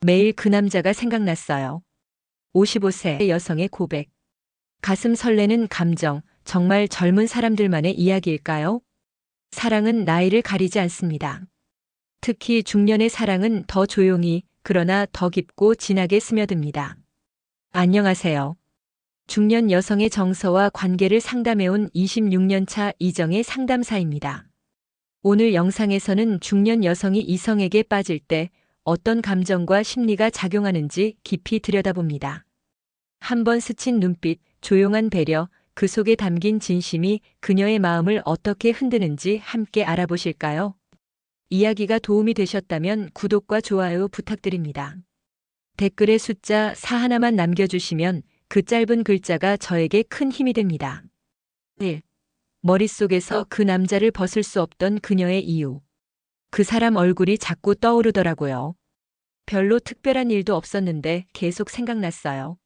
매일 그 남자가 생각났어요. 55세 여성의 고백. 가슴 설레는 감정, 정말 젊은 사람들만의 이야기일까요? 사랑은 나이를 가리지 않습니다. 특히 중년의 사랑은 더 조용히, 그러나 더 깊고 진하게 스며듭니다. 안녕하세요. 중년 여성의 정서와 관계를 상담해온 26년 차 이정의 상담사입니다. 오늘 영상에서는 중년 여성이 이성에게 빠질 때 어떤 감정과 심리가 작용하는지 깊이 들여다봅니다. 한 번 스친 눈빛, 조용한 배려, 그 속에 담긴 진심이 그녀의 마음을 어떻게 흔드는지 함께 알아보실까요? 이야기가 도움이 되셨다면 구독과 좋아요 부탁드립니다. 댓글에 숫자 4 하나만 남겨주시면 그 짧은 글자가 저에게 큰 힘이 됩니다. 1. 머릿속에서 그 남자를 벗을 수 없던 그녀의 이유. 그 사람 얼굴이 자꾸 떠오르더라고요. 별로 특별한 일도 없었는데 계속 생각났어요.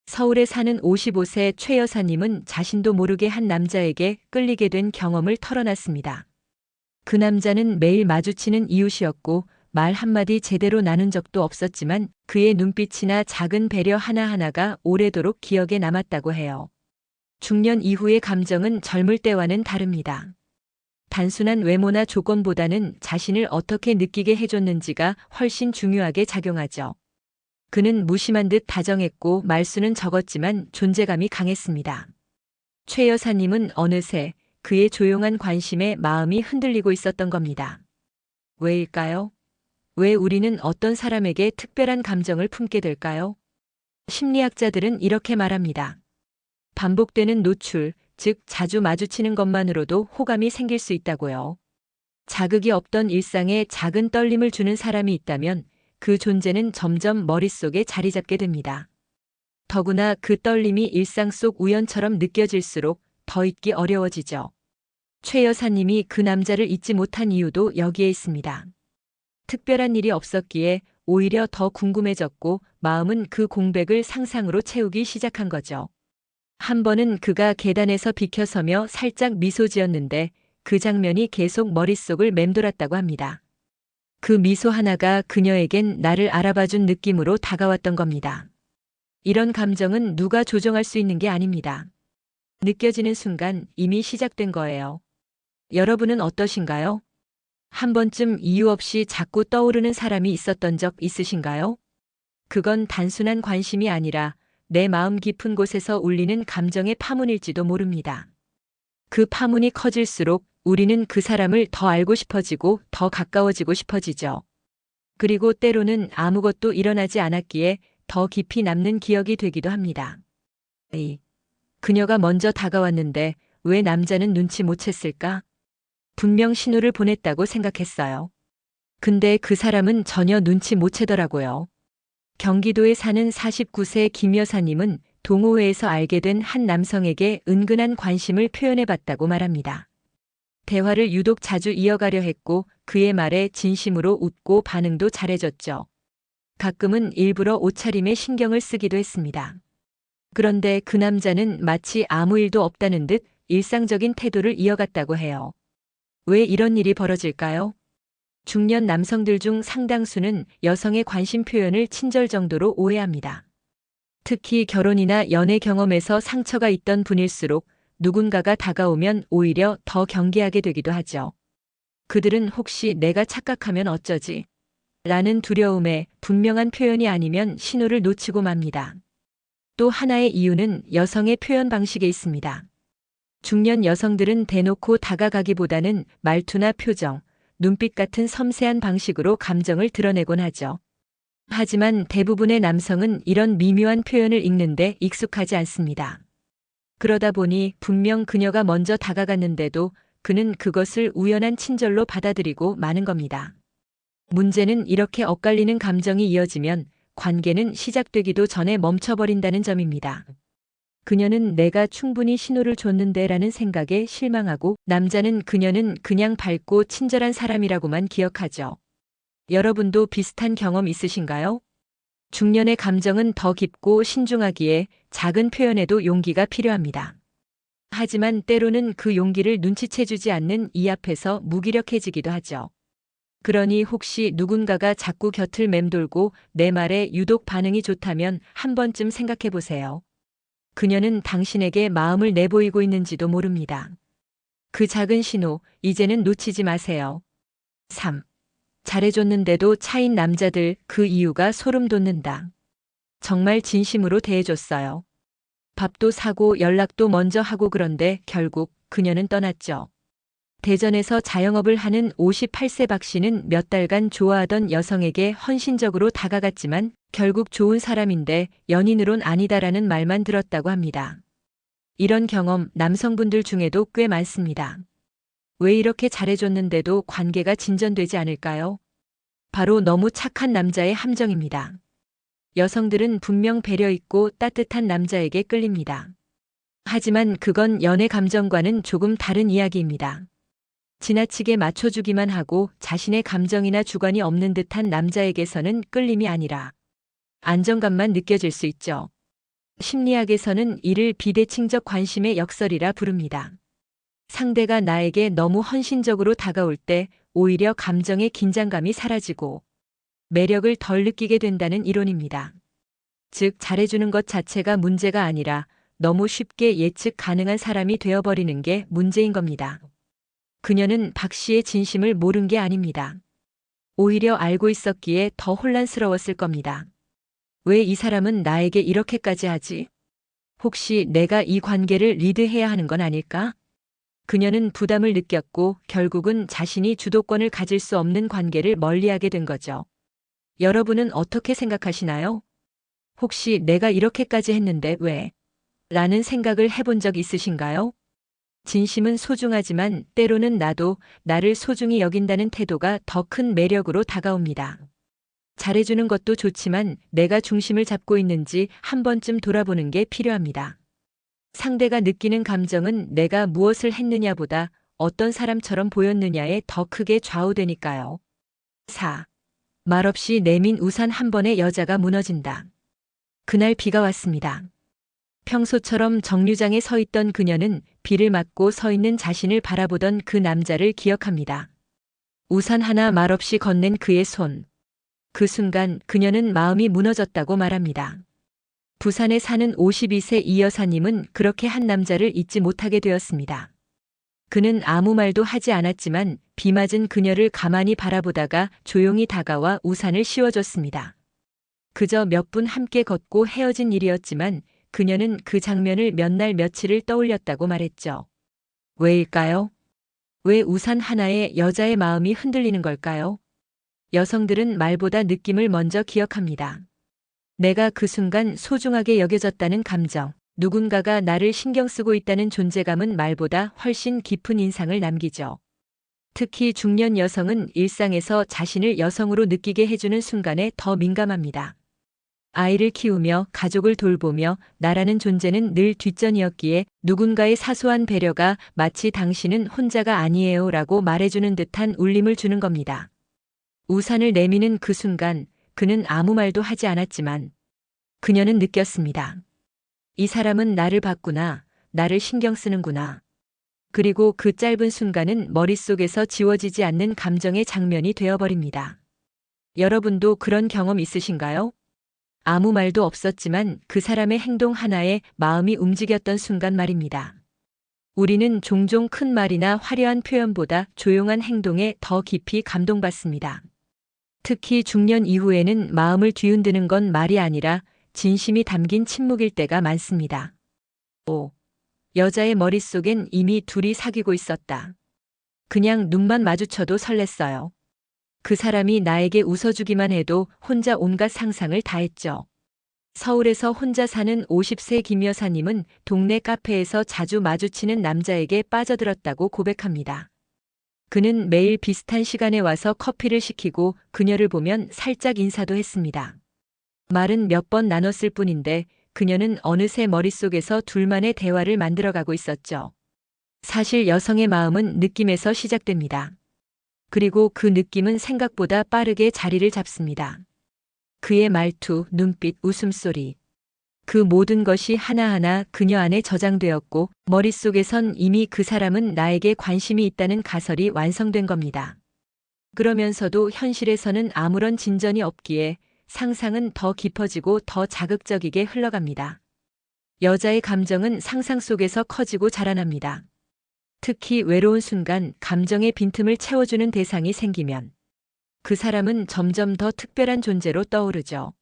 서울에 사는 55세 최 여사님은 자신도 모르게 한 남자에게 끌리게 된 경험을 털어놨습니다. 그 남자는 매일 마주치는 이웃이었고 말 한마디 제대로 나눈 적도 없었지만 그의 눈빛이나 작은 배려 하나하나가 오래도록 기억에 남았다고 해요. 중년 이후의 감정은 젊을 때와는 다릅니다. 단순한 외모나 조건보다는 자신을 어떻게 느끼게 해줬는지가 훨씬 중요하게 작용하죠. 그는 무심한 듯 다정했고 말수는 적었지만 존재감이 강했습니다. 최 여사님은 어느새 그의 조용한 관심에 마음이 흔들리고 있었던 겁니다. 왜일까요? 왜 우리는 어떤 사람에게 특별한 감정을 품게 될까요? 심리학자들은 이렇게 말합니다. 반복되는 노출, 즉 자주 마주치는 것만으로도 호감이 생길 수 있다고요. 자극이 없던 일상에 작은 떨림을 주는 사람이 있다면 그 존재는 점점 머릿속에 자리 잡게 됩니다. 더구나 그 떨림이 일상 속 우연처럼 느껴질수록 더 잊기 어려워지죠. 최 여사님이 그 남자를 잊지 못한 이유도 여기에 있습니다. 특별한 일이 없었기에 오히려 더 궁금해졌고 마음은 그 공백을 상상으로 채우기 시작한 거죠. 한 번은 그가 계단에서 비켜서며 살짝 미소 지었는데 그 장면이 계속 머릿속을 맴돌았다고 합니다. 그 미소 하나가 그녀에겐 나를 알아봐준 느낌으로 다가왔던 겁니다. 이런 감정은 누가 조정할 수 있는 게 아닙니다. 느껴지는 순간 이미 시작된 거예요. 여러분은 어떠신가요? 한 번쯤 이유 없이 자꾸 떠오르는 사람이 있었던 적 있으신가요? 그건 단순한 관심이 아니라 내 마음 깊은 곳에서 울리는 감정의 파문일지도 모릅니다. 그 파문이 커질수록 우리는 그 사람을 더 알고 싶어지고 더 가까워지고 싶어지죠. 그리고 때로는 아무것도 일어나지 않았기에 더 깊이 남는 기억이 되기도 합니다. 그녀가 먼저 다가왔는데 왜 남자는 눈치 못 챘을까? 분명 신호를 보냈다고 생각했어요. 근데 그 사람은 전혀 눈치 못 채더라고요. 경기도에 사는 49세 김 여사님은 동호회에서 알게 된 한 남성에게 은근한 관심을 표현해봤다고 말합니다. 대화를 유독 자주 이어가려 했고 그의 말에 진심으로 웃고 반응도 잘해줬죠. 가끔은 일부러 옷차림에 신경을 쓰기도 했습니다. 그런데 그 남자는 마치 아무 일도 없다는 듯 일상적인 태도를 이어갔다고 해요. 왜 이런 일이 벌어질까요? 중년 남성들 중 상당수는 여성의 관심 표현을 친절 정도로 오해합니다. 특히 결혼이나 연애 경험에서 상처가 있던 분일수록 누군가가 다가오면 오히려 더 경계하게 되기도 하죠. 그들은 혹시 내가 착각하면 어쩌지? 라는 두려움에 분명한 표현이 아니면 신호를 놓치고 맙니다. 또 하나의 이유는 여성의 표현 방식에 있습니다. 중년 여성들은 대놓고 다가가기보다는 말투나 표정, 눈빛 같은 섬세한 방식으로 감정을 드러내곤 하죠. 하지만 대부분의 남성은 이런 미묘한 표현을 읽는데 익숙하지 않습니다. 그러다 보니 분명 그녀가 먼저 다가갔는데도 그는 그것을 우연한 친절로 받아들이고 마는 겁니다. 문제는 이렇게 엇갈리는 감정이 이어지면 관계는 시작되기도 전에 멈춰버린다는 점입니다. 그녀는 내가 충분히 신호를 줬는데라는 생각에 실망하고 남자는 그녀는 그냥 밝고 친절한 사람이라고만 기억하죠. 여러분도 비슷한 경험 있으신가요? 중년의 감정은 더 깊고 신중하기에 작은 표현에도 용기가 필요합니다. 하지만 때로는 그 용기를 눈치채주지 않는 이 앞에서 무기력해지기도 하죠. 그러니 혹시 누군가가 자꾸 곁을 맴돌고 내 말에 유독 반응이 좋다면 한 번쯤 생각해 보세요. 그녀는 당신에게 마음을 내보이고 있는지도 모릅니다. 그 작은 신호, 이제는 놓치지 마세요. 3. 잘해줬는데도 차인 남자들, 그 이유가 소름 돋는다. 정말 진심으로 대해줬어요. 밥도 사고 연락도 먼저 하고 그런데 결국 그녀는 떠났죠. 대전에서 자영업을 하는 58세 박 씨는 몇 달간 좋아하던 여성에게 헌신적으로 다가갔지만 결국 좋은 사람인데 연인으론 아니다라는 말만 들었다고 합니다. 이런 경험 남성분들 중에도 꽤 많습니다. 왜 이렇게 잘해줬는데도 관계가 진전되지 않을까요? 바로 너무 착한 남자의 함정입니다. 여성들은 분명 배려 있고 따뜻한 남자에게 끌립니다. 하지만 그건 연애 감정과는 조금 다른 이야기입니다. 지나치게 맞춰주기만 하고 자신의 감정이나 주관이 없는 듯한 남자에게서는 끌림이 아니라 안정감만 느껴질 수 있죠. 심리학에서는 이를 비대칭적 관심의 역설이라 부릅니다. 상대가 나에게 너무 헌신적으로 다가올 때 오히려 감정의 긴장감이 사라지고 매력을 덜 느끼게 된다는 이론입니다. 즉, 잘해주는 것 자체가 문제가 아니라 너무 쉽게 예측 가능한 사람이 되어버리는 게 문제인 겁니다. 그녀는 박 씨의 진심을 모른 게 아닙니다. 오히려 알고 있었기에 더 혼란스러웠을 겁니다. 왜 이 사람은 나에게 이렇게까지 하지? 혹시 내가 이 관계를 리드해야 하는 건 아닐까? 그녀는 부담을 느꼈고 결국은 자신이 주도권을 가질 수 없는 관계를 멀리하게 된 거죠. 여러분은 어떻게 생각하시나요? 혹시 내가 이렇게까지 했는데 왜? 라는 생각을 해본 적 있으신가요? 진심은 소중하지만 때로는 나도 나를 소중히 여긴다는 태도가 더 큰 매력으로 다가옵니다. 잘해주는 것도 좋지만 내가 중심을 잡고 있는지 한 번쯤 돌아보는 게 필요합니다. 상대가 느끼는 감정은 내가 무엇을 했느냐보다 어떤 사람처럼 보였느냐에 더 크게 좌우되니까요. 4. 말없이 내민 우산 한 번에 여자가 무너진다. 그날 비가 왔습니다. 평소처럼 정류장에 서 있던 그녀는 비를 맞고 서 있는 자신을 바라보던 그 남자를 기억합니다. 우산 하나 말없이 건넨 그의 손. 그 순간 그녀는 마음이 무너졌다고 말합니다. 부산에 사는 52세 이 여사님은 그렇게 한 남자를 잊지 못하게 되었습니다. 그는 아무 말도 하지 않았지만 비 맞은 그녀를 가만히 바라보다가 조용히 다가와 우산을 씌워줬습니다. 그저 몇 분 함께 걷고 헤어진 일이었지만 그녀는 그 장면을 몇 날 며칠을 떠올렸다고 말했죠. 왜일까요? 왜 우산 하나에 여자의 마음이 흔들리는 걸까요? 여성들은 말보다 느낌을 먼저 기억합니다. 내가 그 순간 소중하게 여겨졌다는 감정, 누군가가 나를 신경 쓰고 있다는 존재감은 말보다 훨씬 깊은 인상을 남기죠. 특히 중년 여성은 일상에서 자신을 여성으로 느끼게 해주는 순간에 더 민감합니다. 아이를 키우며 가족을 돌보며 나라는 존재는 늘 뒷전이었기에 누군가의 사소한 배려가 마치 당신은 혼자가 아니에요 라고 말해주는 듯한 울림을 주는 겁니다. 우산을 내미는 그 순간 그는 아무 말도 하지 않았지만 그녀는 느꼈습니다. 이 사람은 나를 봤구나, 나를 신경 쓰는구나. 그리고 그 짧은 순간은 머릿속에서 지워지지 않는 감정의 장면이 되어버립니다. 여러분도 그런 경험 있으신가요? 아무 말도 없었지만 그 사람의 행동 하나에 마음이 움직였던 순간 말입니다. 우리는 종종 큰 말이나 화려한 표현보다 조용한 행동에 더 깊이 감동받습니다. 특히 중년 이후에는 마음을 뒤흔드는 건 말이 아니라 진심이 담긴 침묵일 때가 많습니다. 5. 여자의 머릿속엔 이미 둘이 사귀고 있었다. 그냥 눈만 마주쳐도 설렜어요. 그 사람이 나에게 웃어주기만 해도 혼자 온갖 상상을 다 했죠. 서울에서 혼자 사는 50세 김 여사님은 동네 카페에서 자주 마주치는 남자에게 빠져들었다고 고백합니다. 그는 매일 비슷한 시간에 와서 커피를 시키고 그녀를 보면 살짝 인사도 했습니다. 말은 몇 번 나눴을 뿐인데 그녀는 어느새 머릿속에서 둘만의 대화를 만들어가고 있었죠. 사실 여성의 마음은 느낌에서 시작됩니다. 그리고 그 느낌은 생각보다 빠르게 자리를 잡습니다. 그의 말투, 눈빛, 웃음소리. 그 모든 것이 하나하나 그녀 안에 저장되었고 머릿속에선 이미 그 사람은 나에게 관심이 있다는 가설이 완성된 겁니다. 그러면서도 현실에서는 아무런 진전이 없기에 상상은 더 깊어지고 더 자극적이게 흘러갑니다. 여자의 감정은 상상 속에서 커지고 자라납니다. 특히 외로운 순간 감정의 빈틈을 채워주는 대상이 생기면 그 사람은 점점 더 특별한 존재로 떠오르죠.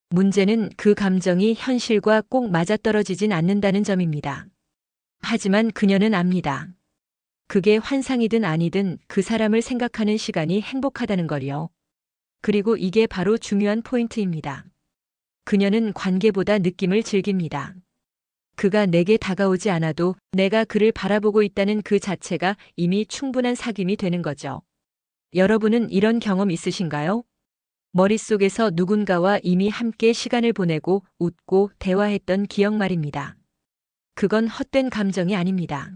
문제는 그 감정이 현실과 꼭 맞아떨어지진 않는다는 점입니다. 하지만 그녀는 압니다. 그게 환상이든 아니든 그 사람을 생각하는 시간이 행복하다는 걸요. 그리고 이게 바로 중요한 포인트입니다. 그녀는 관계보다 느낌을 즐깁니다. 그가 내게 다가오지 않아도 내가 그를 바라보고 있다는 그 자체가 이미 충분한 사귐이 되는 거죠. 여러분은 이런 경험 있으신가요? 머릿속에서 누군가와 이미 함께 시간을 보내고 웃고 대화했던 기억 말입니다. 그건 헛된 감정이 아닙니다.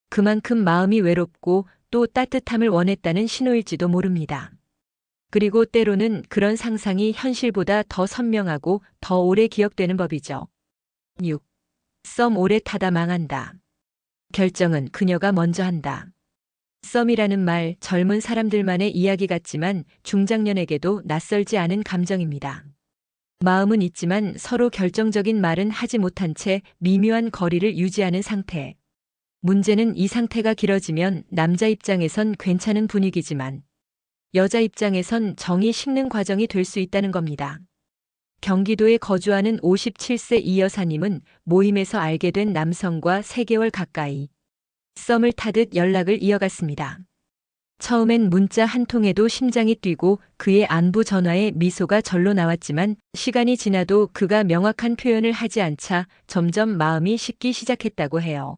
그만큼 마음이 외롭고 또 따뜻함을 원했다는 신호일지도 모릅니다. 그리고 때로는 그런 상상이 현실보다 더 선명하고 더 오래 기억되는 법이죠. 6. 썸 오래 타다 망한다. 결정은 그녀가 먼저 한다. 썸이라는 말, 젊은 사람들만의 이야기 같지만 중장년에게도 낯설지 않은 감정입니다. 마음은 있지만 서로 결정적인 말은 하지 못한 채 미묘한 거리를 유지하는 상태. 문제는 이 상태가 길어지면 남자 입장에선 괜찮은 분위기지만 여자 입장에선 정이 식는 과정이 될 수 있다는 겁니다. 경기도에 거주하는 57세 이 여사님은 모임에서 알게 된 남성과 3개월 가까이 썸을 타듯 연락을 이어갔습니다. 처음엔 문자 한 통에도 심장이 뛰고 그의 안부 전화에 미소가 절로 나왔지만 시간이 지나도 그가 명확한 표현을 하지 않자 점점 마음이 식기 시작했다고 해요.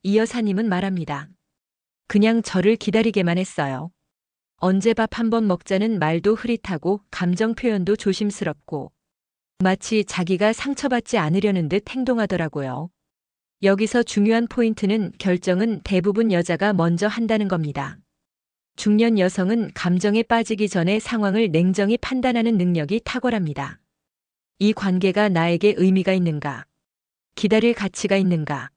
이 여사님은 말합니다. 그냥 저를 기다리게만 했어요. 언제 밥 한번 먹자는 말도 흐릿하고 감정 표현도 조심스럽고 마치 자기가 상처받지 않으려는 듯 행동하더라고요. 여기서 중요한 포인트는 결정은 대부분 여자가 먼저 한다는 겁니다. 중년 여성은 감정에 빠지기 전에 상황을 냉정히 판단하는 능력이 탁월합니다. 이 관계가 나에게 의미가 있는가? 기다릴 가치가 있는가?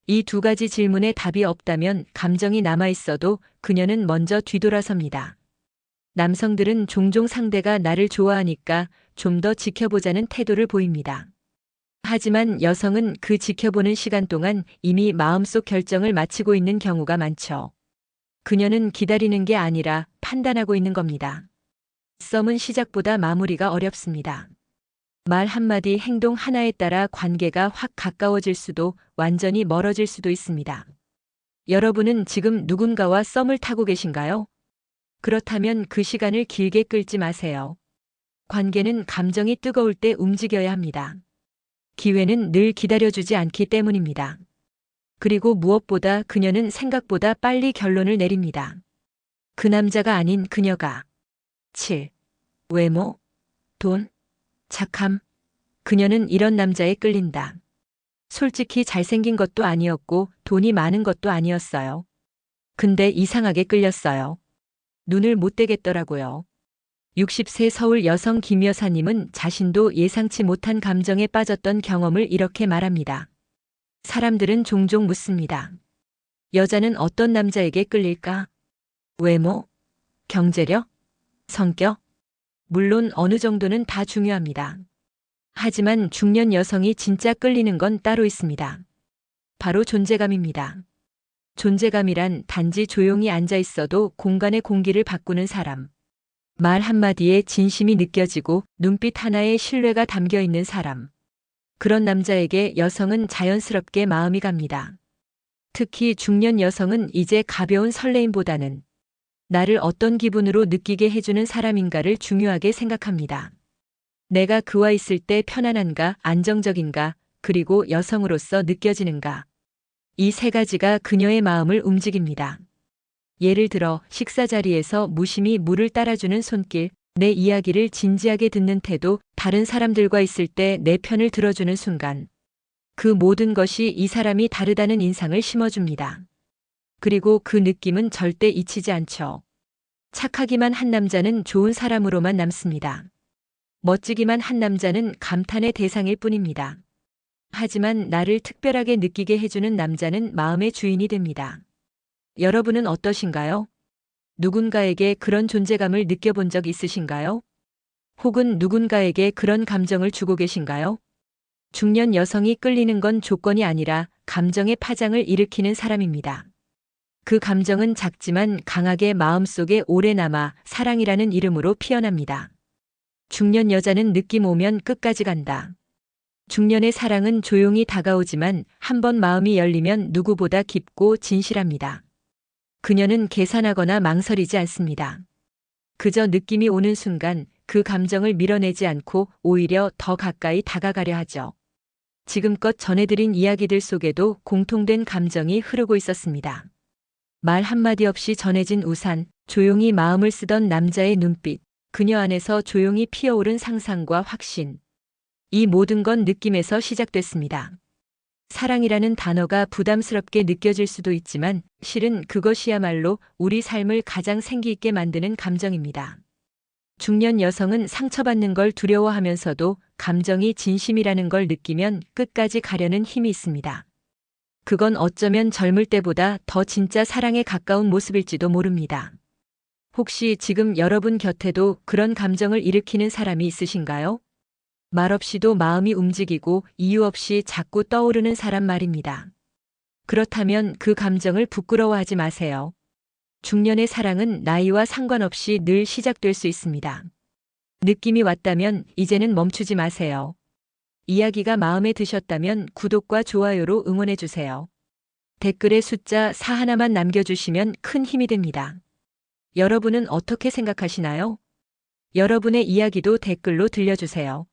이 2가지 질문에 답이 없다면 감정이 남아있어도 그녀는 먼저 뒤돌아섭니다. 남성들은 종종 상대가 나를 좋아하니까 좀 더 지켜보자는 태도를 보입니다. 하지만 여성은 그 지켜보는 시간 동안 이미 마음속 결정을 마치고 있는 경우가 많죠. 그녀는 기다리는 게 아니라 판단하고 있는 겁니다. 썸은 시작보다 마무리가 어렵습니다. 말 한마디 행동 하나에 따라 관계가 확 가까워질 수도 완전히 멀어질 수도 있습니다. 여러분은 지금 누군가와 썸을 타고 계신가요? 그렇다면 그 시간을 길게 끌지 마세요. 관계는 감정이 뜨거울 때 움직여야 합니다. 기회는 늘 기다려주지 않기 때문입니다. 그리고 무엇보다 그녀는 생각보다 빨리 결론을 내립니다. 그 남자가 아닌 그녀가. 7. 외모, 돈, 착함. 그녀는 이런 남자에 끌린다. 솔직히 잘생긴 것도 아니었고 돈이 많은 것도 아니었어요. 근데 이상하게 끌렸어요. 눈을 못 떼겠더라고요. 60세 서울 여성 김 여사님은 자신도 예상치 못한 감정에 빠졌던 경험을 이렇게 말합니다. 사람들은 종종 묻습니다. 여자는 어떤 남자에게 끌릴까? 외모, 경제력, 성격? 물론 어느 정도는 다 중요합니다. 하지만 중년 여성이 진짜 끌리는 건 따로 있습니다. 바로 존재감입니다. 존재감이란 단지 조용히 앉아 있어도 공간의 공기를 바꾸는 사람. 말 한마디에 진심이 느껴지고 눈빛 하나에 신뢰가 담겨 있는 사람. 그런 남자에게 여성은 자연스럽게 마음이 갑니다. 특히 중년 여성은 이제 가벼운 설레임보다는 나를 어떤 기분으로 느끼게 해주는 사람인가를 중요하게 생각합니다. 내가 그와 있을 때 편안한가, 안정적인가, 그리고 여성으로서 느껴지는가. 이 3가지가 그녀의 마음을 움직입니다. 예를 들어 식사 자리에서 무심히 물을 따라주는 손길, 내 이야기를 진지하게 듣는 태도, 다른 사람들과 있을 때 내 편을 들어주는 순간. 그 모든 것이 이 사람이 다르다는 인상을 심어줍니다. 그리고 그 느낌은 절대 잊히지 않죠. 착하기만 한 남자는 좋은 사람으로만 남습니다. 멋지기만 한 남자는 감탄의 대상일 뿐입니다. 하지만 나를 특별하게 느끼게 해주는 남자는 마음의 주인이 됩니다. 여러분은 어떠신가요? 누군가에게 그런 존재감을 느껴본 적 있으신가요? 혹은 누군가에게 그런 감정을 주고 계신가요? 중년 여성이 끌리는 건 조건이 아니라 감정의 파장을 일으키는 사람입니다. 그 감정은 작지만 강하게 마음속에 오래 남아 사랑이라는 이름으로 피어납니다. 중년 여자는 느낌 오면 끝까지 간다. 중년의 사랑은 조용히 다가오지만 한번 마음이 열리면 누구보다 깊고 진실합니다. 그녀는 계산하거나 망설이지 않습니다. 그저 느낌이 오는 순간 그 감정을 밀어내지 않고 오히려 더 가까이 다가가려 하죠. 지금껏 전해드린 이야기들 속에도 공통된 감정이 흐르고 있었습니다. 말 한마디 없이 전해진 우산, 조용히 마음을 쓰던 남자의 눈빛, 그녀 안에서 조용히 피어오른 상상과 확신. 이 모든 건 느낌에서 시작됐습니다. 사랑이라는 단어가 부담스럽게 느껴질 수도 있지만 실은 그것이야말로 우리 삶을 가장 생기 있게 만드는 감정입니다. 중년 여성은 상처받는 걸 두려워하면서도 감정이 진심이라는 걸 느끼면 끝까지 가려는 힘이 있습니다. 그건 어쩌면 젊을 때보다 더 진짜 사랑에 가까운 모습일지도 모릅니다. 혹시 지금 여러분 곁에도 그런 감정을 일으키는 사람이 있으신가요? 말없이도 마음이 움직이고 이유 없이 자꾸 떠오르는 사람 말입니다. 그렇다면 그 감정을 부끄러워하지 마세요. 중년의 사랑은 나이와 상관없이 늘 시작될 수 있습니다. 느낌이 왔다면 이제는 멈추지 마세요. 이야기가 마음에 드셨다면 구독과 좋아요로 응원해주세요. 댓글에 숫자 4 하나만 남겨주시면 큰 힘이 됩니다. 여러분은 어떻게 생각하시나요? 여러분의 이야기도 댓글로 들려주세요.